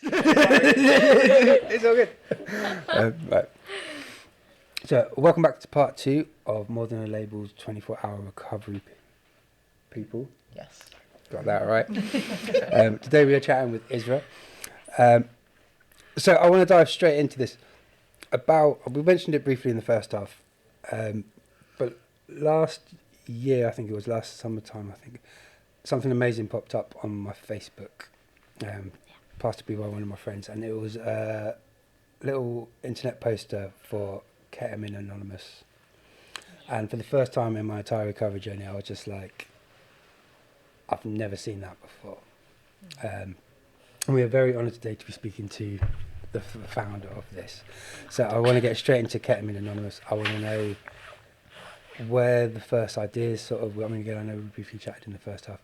It's all good. Right. So, welcome back to part 2 of More Than a Label's 24-hour recovery people. Yes. Got that right. Today we are chatting with Israh. So, I want to dive straight into this. We mentioned it briefly in the first half, but last year, I think it was last summertime, something amazing popped up on my Facebook, passed to me by one of my friends, and it was a little internet poster for Ketamine Anonymous. And for the first time in my entire recovery journey, I was just like, I've never seen that before. And we are very honoured today to be speaking to the founder of this. So I want to get straight into Ketamine Anonymous. I want to know where the first ideas sort of, I mean, again, I know we briefly chatted in the first half,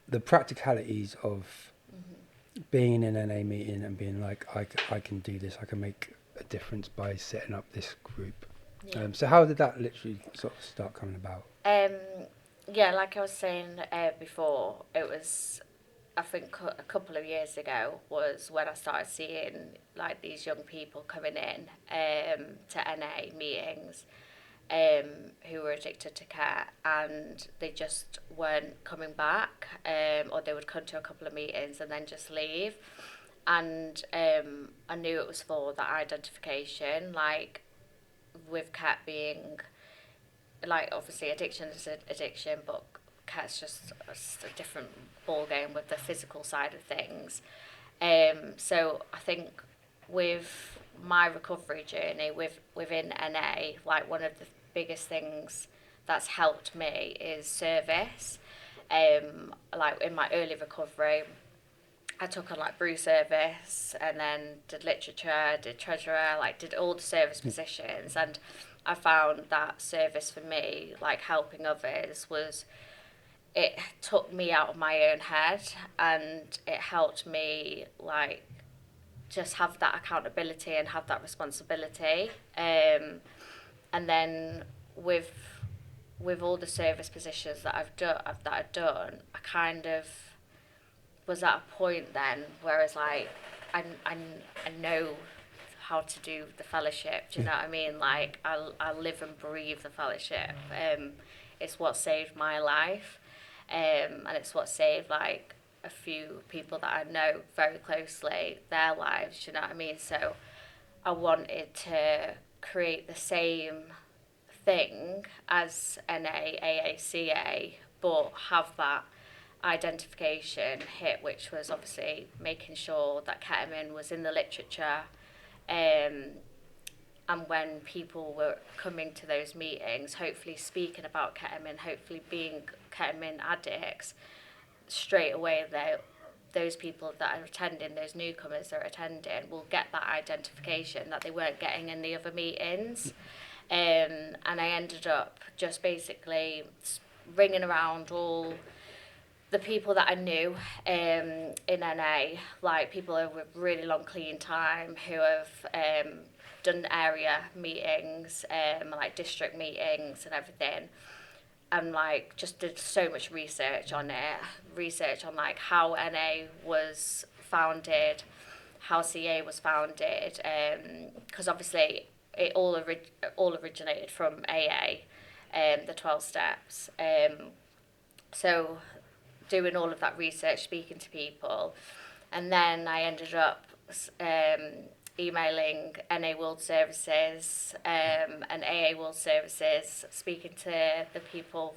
the practicalities of being in an NA meeting and being like, I can do this, I can make a difference by setting up this group. Yeah. So how did that literally sort of start coming about? Yeah, like I was saying before, it was, I think a couple of years ago was when I started seeing like these young people coming in to NA meetings who were addicted to cat, and they just weren't coming back, or they would come to a couple of meetings and then just leave. And I knew it was for that identification, like with cat being, like obviously addiction is addiction, but cat's just a different ball game with the physical side of things. So I think with my recovery journey within NA, like one of the biggest things that's helped me is service. Like in my early recovery, I took on like brew service and then did literature, did treasurer, like did all the service positions, and I found that service for me, like helping others, it took me out of my own head, and it helped me like just have that accountability and have that responsibility. And then with all the service positions that I've done, I kind of was at a point then where it's like I know how to do the fellowship. Do you know what I mean? Like I live and breathe the fellowship. It's what saved my life, and it's what saved like a few people that I know very closely, their lives. Do you know what I mean? So I wanted to create the same thing as NA, AACA, but have that identification hit, which was obviously making sure that ketamine was in the literature, and when people were coming to those meetings, hopefully speaking about ketamine, hopefully being ketamine addicts, straight away those people that are attending, those newcomers that are attending, will get that identification that they weren't getting in the other meetings. And I ended up just basically ringing around all the people that I knew in NA, like people with really long clean time who have done area meetings, like district meetings and everything, and like just did so much research on like how NA was founded, how CA was founded, because obviously it all originated from AA, the 12 steps. So doing all of that research, speaking to people, and then I ended up emailing NA World Services and AA World Services, speaking to the people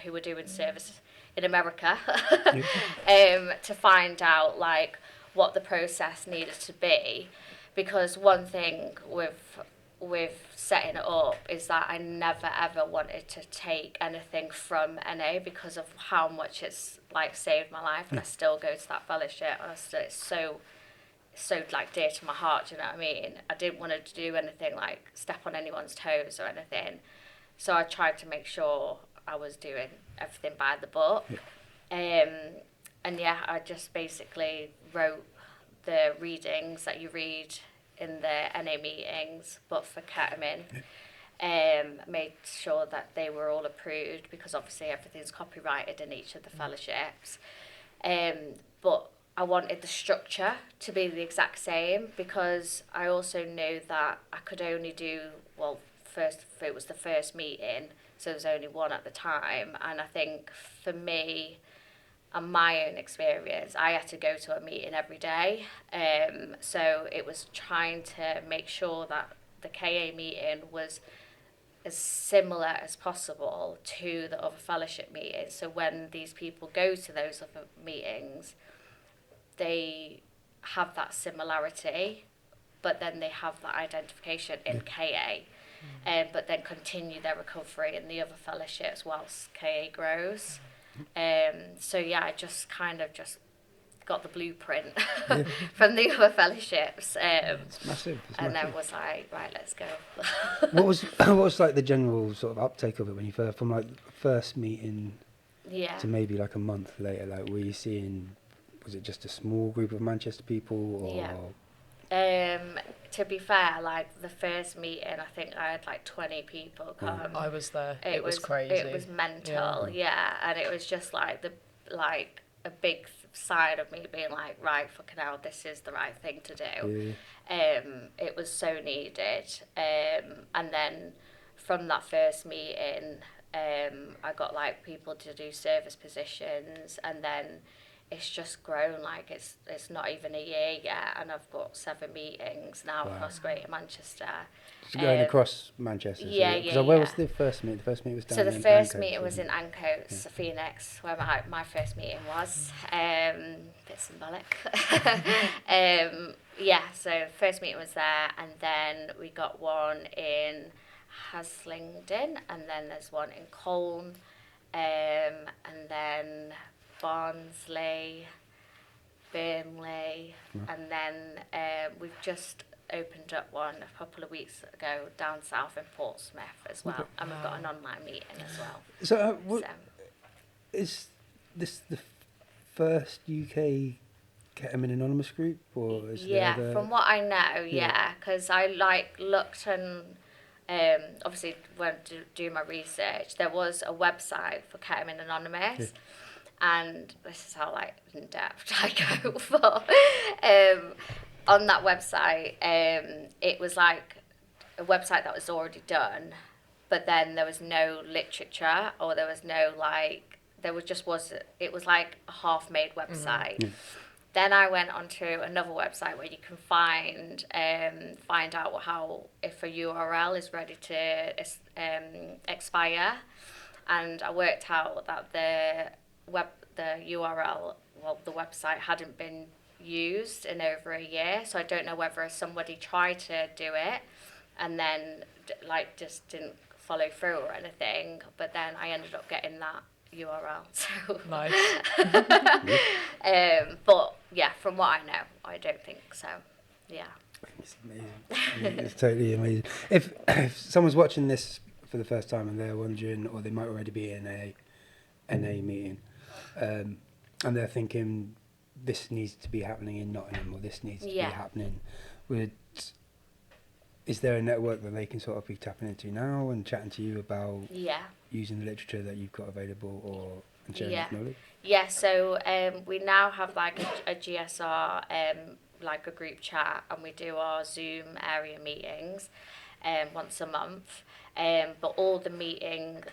who were doing service in America, to find out like what the process needed to be, because one thing with setting it up is that I never ever wanted to take anything from NA because of how much it's like saved my life, and I still go to that fellowship, and it's so like dear to my heart. Do you know what I mean? I didn't want to do anything like step on anyone's toes or anything, so I tried to make sure I was doing everything by the book. And yeah, I just basically wrote the readings that you read in the NA meetings, but for ketamine. Made sure that they were all approved, because obviously everything's copyrighted in each of the fellowships. But I wanted the structure to be the exact same, because I also knew that I could only do, well, first, it was the first meeting, so there was only one at the time. And I think for me and my own experience, I had to go to a meeting every day. So it was trying to make sure that the KA meeting was as similar as possible to the other fellowship meetings. So when these people go to those other meetings, they have that similarity, but then they have that identification in KA, but then continue their recovery in the other fellowships whilst KA grows. So yeah, I just kind of just got the blueprint from the other fellowships, It's massive. and then was like, right, let's go. What was like the general sort of uptake of it when you first, from like first meeting Yeah. to maybe like a month later? Like, were you seeing, was it just a small group of Manchester people, or? Yeah. To be fair, like the first meeting, I think I had like 20 people come. I was there. It was crazy. It was mental, yeah. And it was just like a big side of me being like, right, fucking hell, this is the right thing to do. It was so needed. And then from that first meeting, I got like people to do service positions, and then it's just grown. Like it's not even a year yet, and I've got 7 meetings now across Greater Manchester. Just going across Manchester. Yeah. Where was the first meeting? The first meeting was down in So the first Ancoats, meeting was in Ancoats, Phoenix, where my first meeting was. Bit symbolic. So first meeting was there, and then we got one in Haslingden, and then there's one in Colne, and then Barnsley, Burnley, and then we've just opened up one a couple of weeks ago down south in Portsmouth as well, and we've got an online meeting as well. So, is this the first UK Ketamine Anonymous group, or is there other? From what I know, because I looked and obviously when do my research, there was a website for Ketamine Anonymous. And this is how in depth I go for. On that website, it was like a website that was already done, but then there was no literature, or there was no it was like a half-made website. Mm-hmm. Then I went onto another website where you can find out if a URL is ready to expire, and I worked out that the URL, the website hadn't been used in over a year, so I don't know whether somebody tried to do it and then just didn't follow through or anything, but then I ended up getting that URL. So nice. But yeah, from what I know, I don't think so. Yeah. It's amazing. It's totally amazing. If someone's watching this for the first time and they're wondering, or they might already be in a NA meeting, and they're thinking this needs to be happening in Nottingham, or this needs to be happening, is there a network that they can sort of be tapping into now and chatting to you about using the literature that you've got available, and sharing that knowledge? Yeah, so we now have a GSR, a group chat, and we do our Zoom area meetings once a month. But all the meeting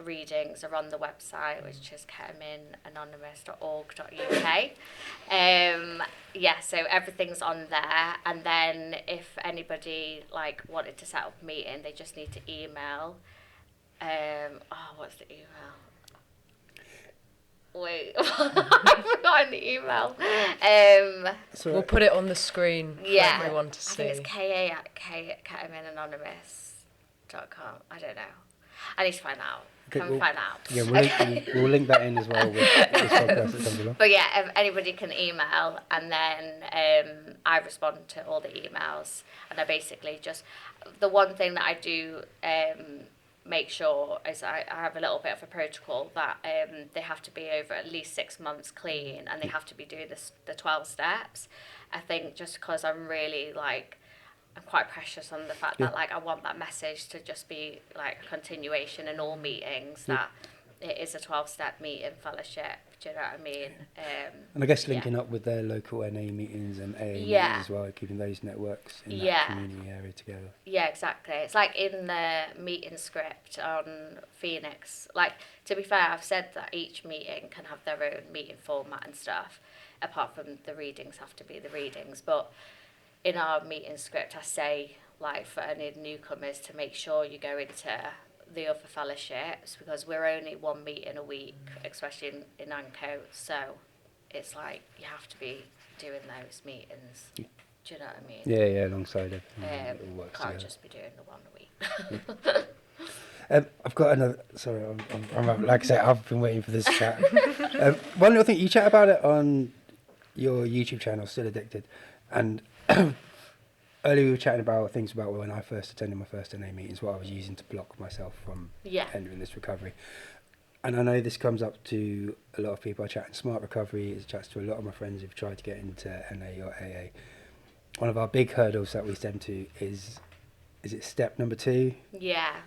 readings are on the website, which is ketamineanonymous.org.uk. So everything's on there. And then if anybody wanted to set up a meeting, they just need to email. What's the email? Wait, I've forgotten the email. We'll put it on the screen for everyone to see. I think it's KA@ketamineanonymous.com. I don't know. I need to find out. Can we find out? Yeah, we'll link that in as well with this podcast that comes along. But yeah, if anybody can email, and then I respond to all the emails, and I basically just, the one thing that I do make sure is I have a little bit of a protocol that they have to be over at least 6 months clean, and they have to be doing the 12 steps. I think just because I'm really I'm quite precious on the fact that I want that message to just be a continuation in all meetings, that it is a 12-step meeting fellowship, Do you know what I mean? And I guess linking up with their local NA meetings and AA meetings as well, keeping those networks in that community area together. Yeah, exactly. It's like in the meeting script on Phoenix. Like, to be fair, I've said that each meeting can have their own meeting format and stuff, apart from the readings have to be the readings. But in our meeting script, I say, like, for any newcomers to make sure you go into the other fellowships, because we're only one meeting a week, especially in Anco, so it's like you have to be doing those meetings. Do you know what I mean? Yeah, alongside everything. It all works can't together. just be doing the one a week. I've got another. Sorry, I'm like I say, I've been waiting for this chat. One little thing, you chat about it on your YouTube channel, Still Addicted, and earlier we were chatting about things about when I first attended my first NA meetings, what I was using to block myself from entering this recovery. And I know this comes up to a lot of people. I chat in Smart Recovery, it chats to a lot of my friends who've tried to get into NA or AA. One of our big hurdles that we send to is it step number 2? Yeah.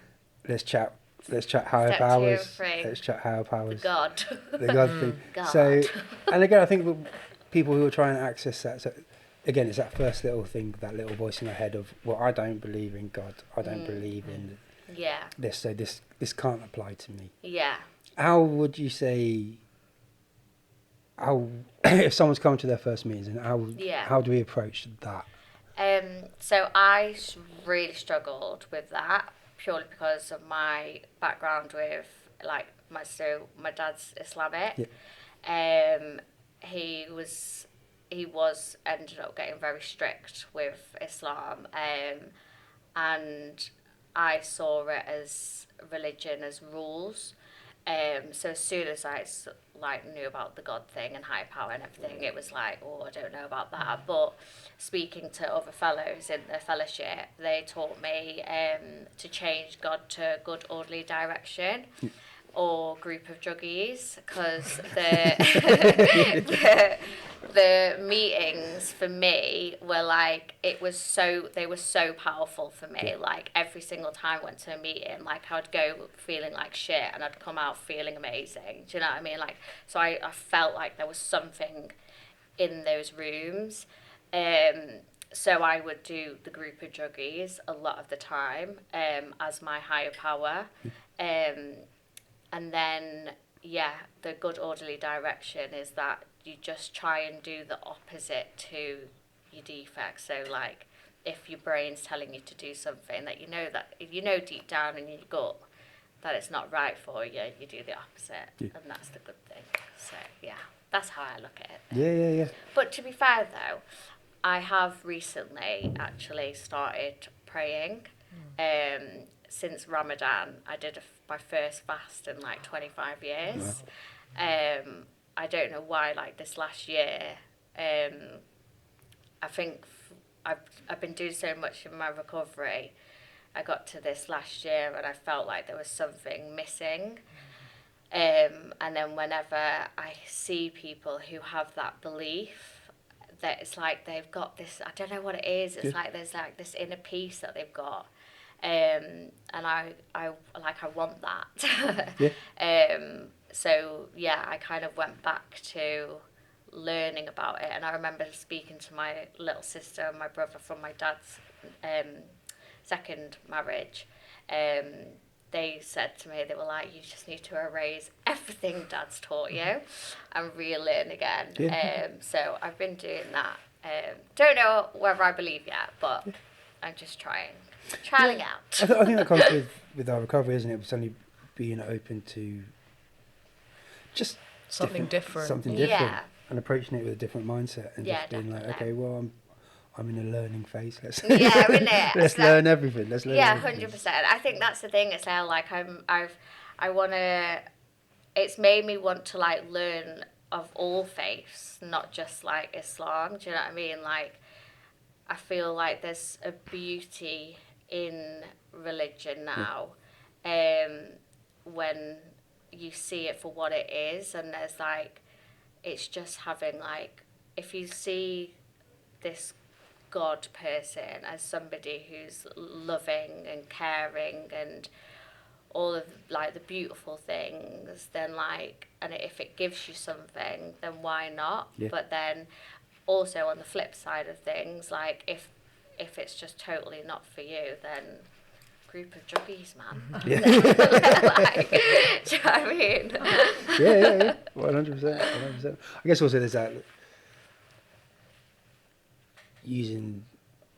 Let's chat higher Step powers. 2 and 3. Let's chat higher powers. The God. The God thing. God. So, and again, I think with people who are trying to access that, so again, it's that first little thing, that little voice in our head of, well, I don't believe in God. I don't believe in this, so this can't apply to me. Yeah. How would you say, if someone's coming to their first meetings, and how do we approach that? So I really struggled with that, purely because of my background with, like, my dad's Islamic. Yeah. He ended up getting very strict with Islam, and I saw it as religion as rules. So as soon as I knew about the God thing and higher power and everything, it was like, oh, I don't know about that. But speaking to other fellows in the fellowship, they taught me to change God to good orderly direction. Or group of druggies, because the meetings for me were like, they were so powerful for me. Like, every single time I went to a meeting, like, I would go feeling like shit and I'd come out feeling amazing. Do you know what I mean? Like, so I felt like there was something in those rooms. So I would do the group of druggies a lot of the time as my higher power. And then, the good orderly direction is that you just try and do the opposite to your defects. So, like, if your brain's telling you to do something that if you know deep down in your gut that it's not right for you, you do the opposite. Yeah. And that's the good thing. So, that's how I look at it. Yeah. But to be fair, though, I have recently actually started praying. Since Ramadan, I did my first fast in like 25 years. Wow. I don't know why, like this last year, I think I've been doing so much in my recovery. I got to this last year and I felt like there was something missing. And then whenever I see people who have that belief, that it's like they've got this, I don't know what it is, it's like there's like this inner peace that they've got. And I want that. So I kind of went back to learning about it, and I remember speaking to my little sister and my brother from my dad's second marriage. They said to me, they were like, you just need to erase everything Dad's taught you and relearn again. So I've been doing that. Don't know whether I believe yet, but I'm just trialing out. I think that comes with our recovery, isn't it? Suddenly being open to just something different. And approaching it with a different mindset, and just being like, okay, well, I'm in a learning phase. Let's learn everything. Let's learn. 100%. I think that's the thing. It's now like I wanna. It's made me want to like learn of all faiths, not just like Islam. Do you know what I mean? Like, I feel like there's a beauty in religion now, when you see it for what it is, and there's like, it's just having like, if you see this God person as somebody who's loving and caring and all of like the beautiful things, then like, and if it gives you something, then why not? Yeah. But then also on the flip side of things, like if it's just totally not for you, then group of druggies, man. Yeah. Like, do you know what I mean? Yeah. 100%. I guess also there's that using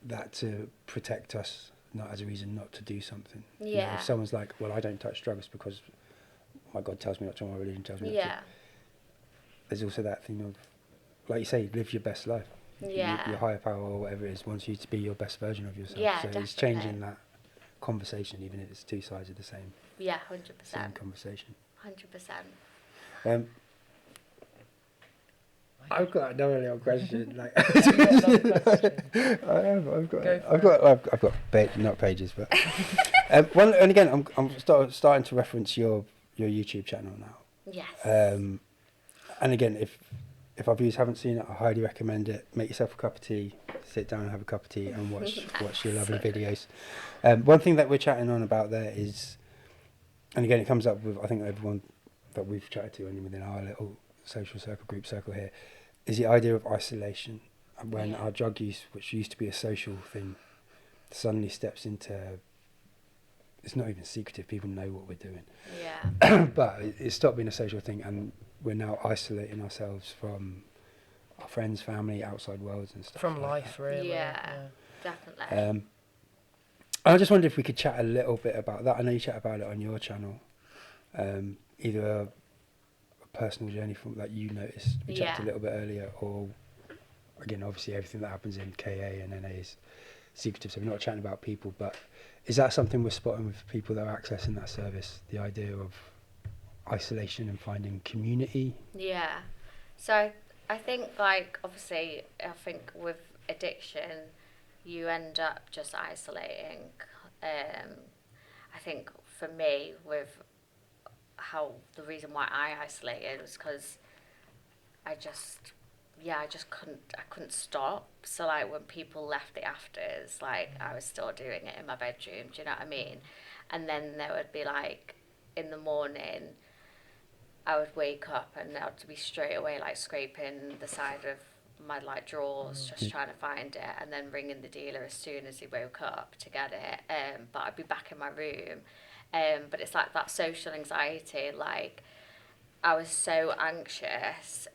that to protect us, not as a reason not to do something. Yeah. You know, if someone's like, well, I don't touch drugs because my God tells me not to, my religion tells me not to. There's also that thing of, like you say, live your best life. Yeah. Your higher power or whatever it is wants you to be your best version of yourself. Yeah, so definitely. it's changing that conversation, even if it's two sides of the same. Yeah, 100%. Same conversation. 100%. I've got another little question. Like, I've got not pages, but one. And again, I'm starting to reference your YouTube channel now. Yes. And again, if our viewers haven't seen it, I highly recommend it. Make yourself a cup of tea, sit down and have a cup of tea, and watch your lovely videos. One thing that we're chatting on about there is, and again, it comes up with, I think, everyone that we've chatted to, and within our little social circle here, is the idea of isolation. And when our drug use, which used to be a social thing, suddenly steps into, it's not even secretive, people know what we're doing. Yeah. But it's stopped being a social thing, and we're now isolating ourselves from our friends, family, outside worlds and stuff. From like life, that. really. Yeah, definitely. I just wondered if we could chat a little bit about that. I know you chat about it on your channel. Either a personal journey from that you noticed, we chatted a little bit earlier, or again, obviously everything that happens in KA and NA is secretive, so we're not chatting about people, but is that something we're spotting with people that are accessing that service, the idea of isolation and finding community? Yeah. So I think, like, obviously, I think with addiction, you end up just isolating. I think for me, with the reason why I isolated was because I couldn't stop. So like when people left the afters, like I was still doing it in my bedroom, do you know what I mean? And then there would be like, in the morning, I would wake up and I'd be straight away like scraping the side of my like drawers, just trying to find it, and then ringing the dealer as soon as he woke up to get it. But I'd be back in my room. But it's like that social anxiety, like I was so anxious,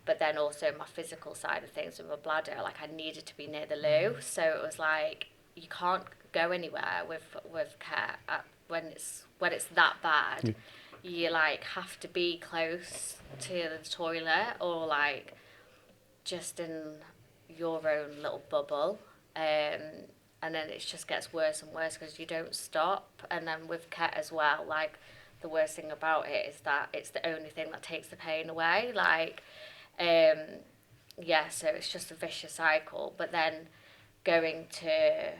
but then also my physical side of things with my bladder, like I needed to be near the loo, so it was like you can't go anywhere with care when it's that bad. You like have to be close to the toilet or like just in your own little bubble. And then it just gets worse and worse because you don't stop. And then with Ket as well, like the worst thing about it is that it's the only thing that takes the pain away. Like, so it's just a vicious cycle. But then going to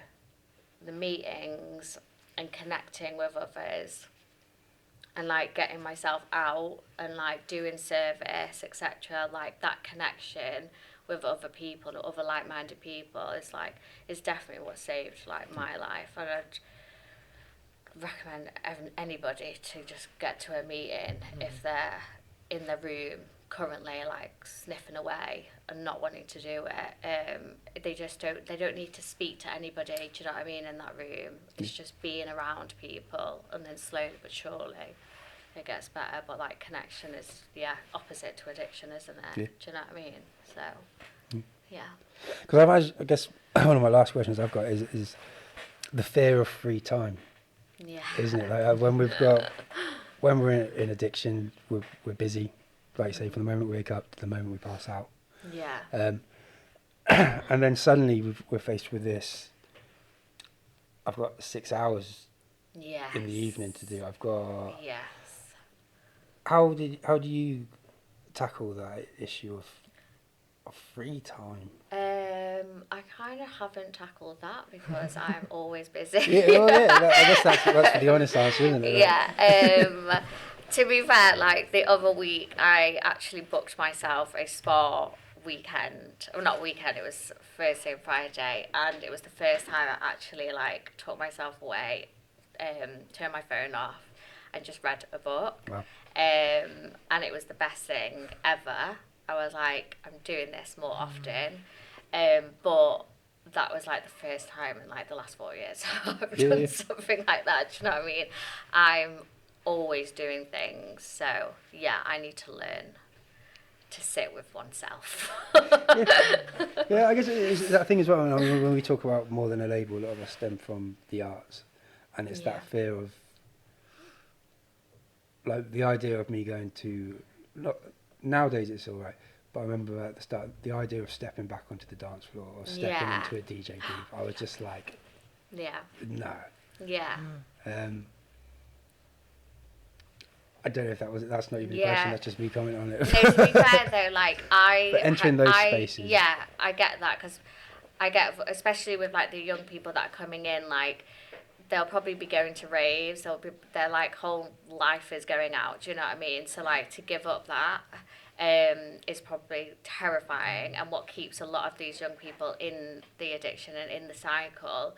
the meetings and connecting with others and like getting myself out and like doing service, etc., like that connection with other people, other like-minded people, is definitely what saved like my life. And I'd recommend anybody to just get to a meeting if they're in the room currently like sniffing away and not wanting to do it. They don't need to speak to anybody, do you know what I mean, in that room. It's just being around people, and then slowly but surely it gets better. But like connection is opposite to addiction, isn't it? Yeah. Do you know what I mean? So yeah. Because I guess one of my last questions I've got is the fear of free time. Yeah. Isn't it? Like when we're in addiction, we're busy. Like you say, from the moment we wake up to the moment we pass out. Yeah. And then suddenly we're faced with this. I've got 6 hours in the evening to do. I've got. Yes. How do you tackle that issue of free time? I kind of haven't tackled that because I'm always busy. I guess that's the honest answer, isn't it? Yeah. To be fair, like the other week, I actually booked myself a spa weekend. Well, not weekend, it was Thursday and Friday, and it was the first time I actually like took myself away, turned my phone off, and just read a book. Wow. And it was the best thing ever. I was like, I'm doing this more often. But that was like the first time in like the last 4 years I've done something like that. Do you know what I mean? I'm always doing things. So yeah, I need to learn to sit with oneself. Yeah, I guess it's that thing as well. I mean, when we talk about more than a label, a lot of us stem from the arts, and it's that fear of, like, the idea of me going to, not, nowadays it's all right, but I remember at the start, the idea of stepping back onto the dance floor or stepping into a DJ booth, I was just like, no. Yeah. I don't know if that's not even a question, that's just me commenting on it. No, to be fair though, like But entering those spaces. Yeah, I get that, because I get, especially with like the young people that are coming in, like they'll probably be going to raves, their like whole life is going out, do you know what I mean? So like to give up that is probably terrifying, and what keeps a lot of these young people in the addiction and in the cycle.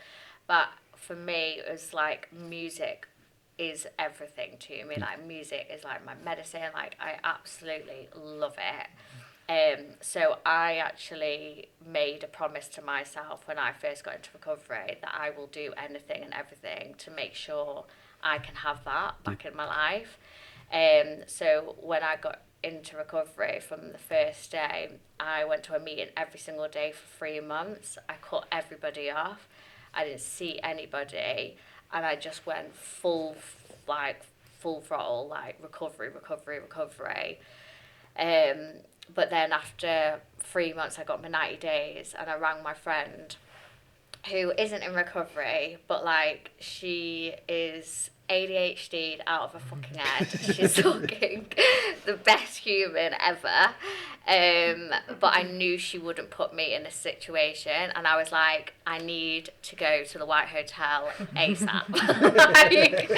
But for me, it was like music is everything to me. Like music is like my medicine. Like I absolutely love it. So I actually made a promise to myself when I first got into recovery that I will do anything and everything to make sure I can have that back in my life. So when I got into recovery, from the first day, I went to a meeting every single day for 3 months. I cut everybody off. I didn't see anybody. And I just went full throttle, like recovery. But then after 3 months, I got my 90 days, and I rang my friend, who isn't in recovery, but like she is ADHD'd out of her fucking head. She's fucking the best human ever. But I knew she wouldn't put me in this situation, and I was like, I need to go to the White Hotel ASAP. Like,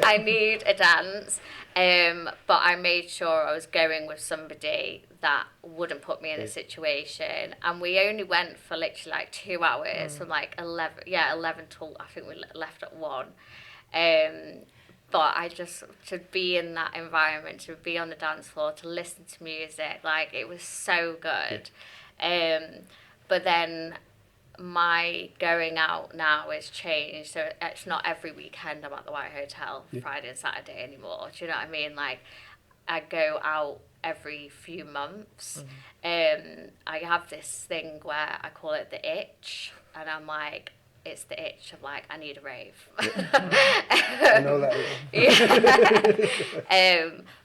I need a dance. But I made sure I was going with somebody that wouldn't put me in a situation, and we only went for literally like 2 hours, from like 11 till I think we left at 1. But I just, to be in that environment, to be on the dance floor, to listen to music, like it was so good. But then my going out now has changed, so it's not every weekend I'm at the White Hotel Friday and Saturday anymore. Do you know what I mean? Like I go out every few months. I have this thing where I call it the itch, and I'm like, it's the itch of like, I need a rave. I know that.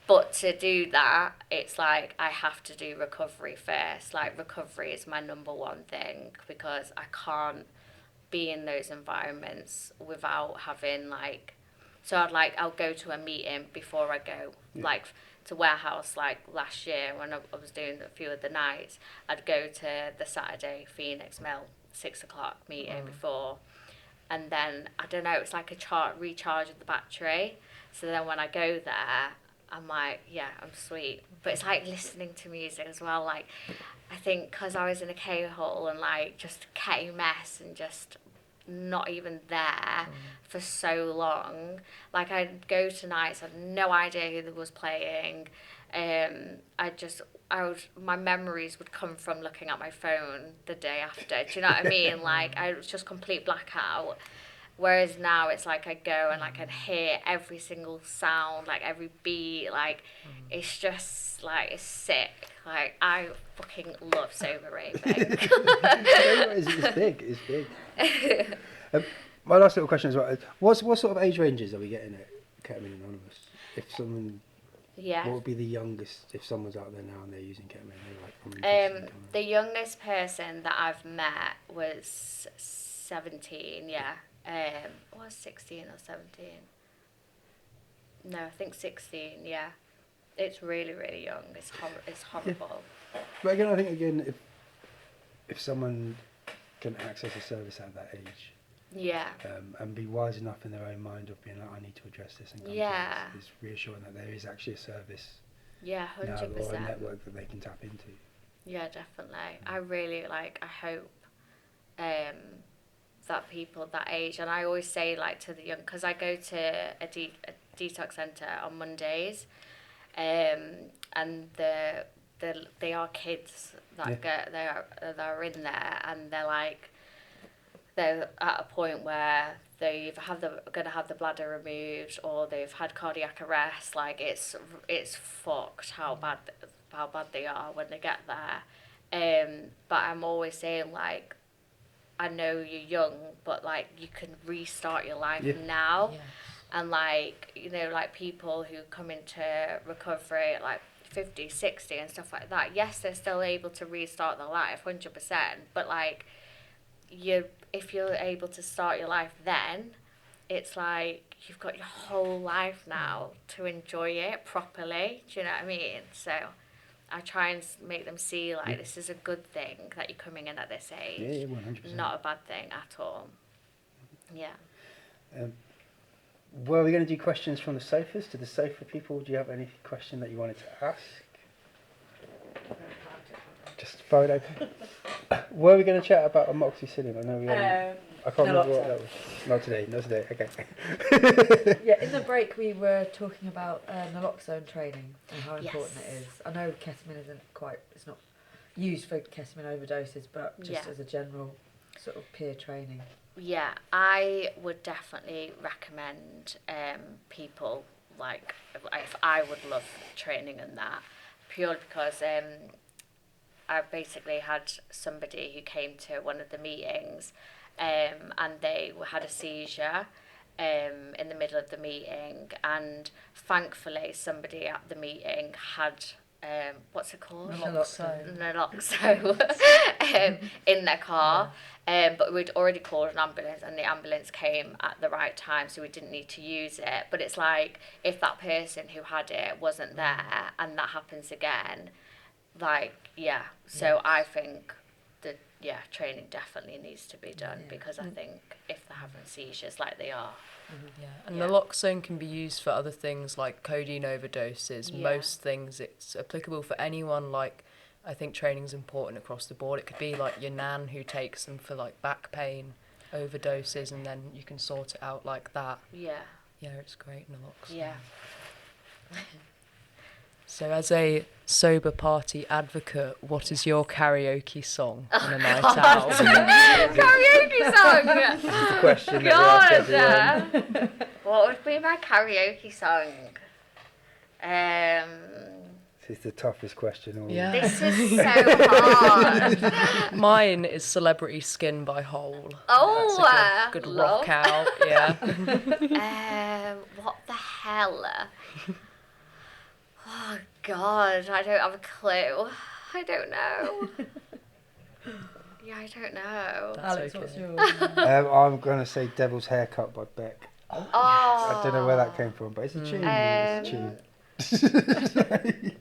But to do that, it's like I have to do recovery first. Like recovery is my number one thing, because I can't be in those environments without having like, so I'll go to a meeting before I go, like to Warehouse. Like last year when I was doing a few of the nights, I'd go to the Saturday Phoenix Mill 6 o'clock meeting before, and then I don't know, it's like a recharge of the battery. So then when I go there, I'm like, yeah, I'm sweet. But it's like listening to music as well. Like I think because I was in a K-hole and like just mess and just not even there for so long. Like I'd go to nights, I had no idea who was playing. My memories would come from looking at my phone the day after. Do you know what I mean? Like I was just complete blackout. Whereas now it's like I go and like I hear every single sound, like every beat, like it's just like, it's sick. Like I fucking love sober raving. It's big. My last little question as well. What sort of age ranges are we getting at Ketamine Anonymous? If someone, what would be the youngest, if someone's out there now and they're using ketamine? The youngest person that I've met was 17. Was 16 or 17? No, I think 16. Yeah, it's really, really young. It's horrible. But again, I think if someone can access a service at that age, and be wise enough in their own mind of being like, I need to address this and come to this, it's reassuring that there is actually a service, 100%, or a network that they can tap into. Yeah, definitely. I really I hope that people that age, and I always say like to the young, because I go to a detox centre on Mondays, and they are kids that they're in there, and they're at a point where they either going to have the bladder removed or they've had cardiac arrest. Like it's fucked how bad they are when they get there. But I'm always saying, like, I know you're young, but like you can restart your life now. Yes. And like, you know, like people who come into recovery at like 50, 60 and stuff like that, yes, they're still able to restart their life 100%, but like if you're able to start your life then, it's like you've got your whole life now to enjoy it properly. Do you know what I mean? So I try and make them see like this is a good thing that you're coming in at this age. Yeah, 100%. Not a bad thing at all. Yeah. Well, we're going to do questions from the sofas to the sofa people. Do you have any question that you wanted to ask? Just throw it open. Were we going to chat about amoxicillin? I know we haven't. I can't remember what that was. Not today. Okay. Yeah, in the break we were talking about naloxone training and how important it is. I know ketamine it's not used for ketamine overdoses, but just as a general sort of peer training. Yeah, I would definitely recommend people, like, if I would love training in that, purely because I basically had somebody who came to one of the meetings and they had a seizure in the middle of the meeting, and thankfully somebody at the meeting had what's it called? Naloxone in their car. But we'd already called an ambulance, and the ambulance came at the right time, so we didn't need to use it. But it's like, if that person who had it wasn't there and that happens again, like, so I think that training definitely needs to be done, because I think if they're having seizures like they are. And naloxone can be used for other things like codeine overdoses. Most things, it's applicable for anyone. Like, I think training's important across the board. It could be like your nan who takes them for like back pain overdoses, and then you can sort it out like that. Yeah, it's great, naloxone. Yeah. So as a sober party advocate, what is your karaoke song on a night out? Karaoke song? This is the question God, what would be my karaoke song? This is the toughest question. This is so hard. Mine is Celebrity Skin by Hole. Oh, that's a good rock out. What the hell? Oh God, I don't have a clue. I don't know. I don't know. Alex, what's yours? I'm going to say Devil's Haircut by Beck. Oh. I don't know where that came from, but it's a tune. It's a tune.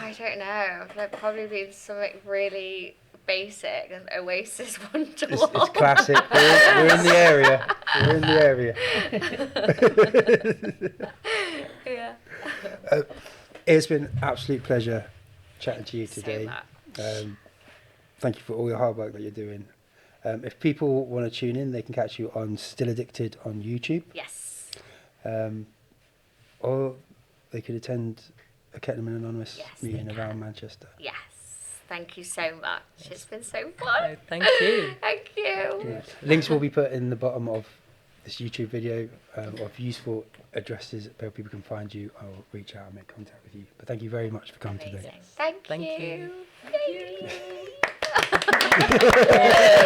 I don't know. It'd probably be something really basic, and Oasis Wonderwall. It's classic. We're in the area. It's been an absolute pleasure chatting to you today. Thank you for all your hard work that you're doing. If people want to tune in, they can catch you on Still Addicted on YouTube. Yes. Or they could attend a Ketamine Anonymous meeting around Manchester. Yes. Thank you so much. It's been so fun. Thank you. Thank you. Yeah. Links will be put in the bottom of this YouTube video of useful addresses where people can find you or reach out and make contact with you. But thank you very much for coming today. Thank you. Thank you. Yay.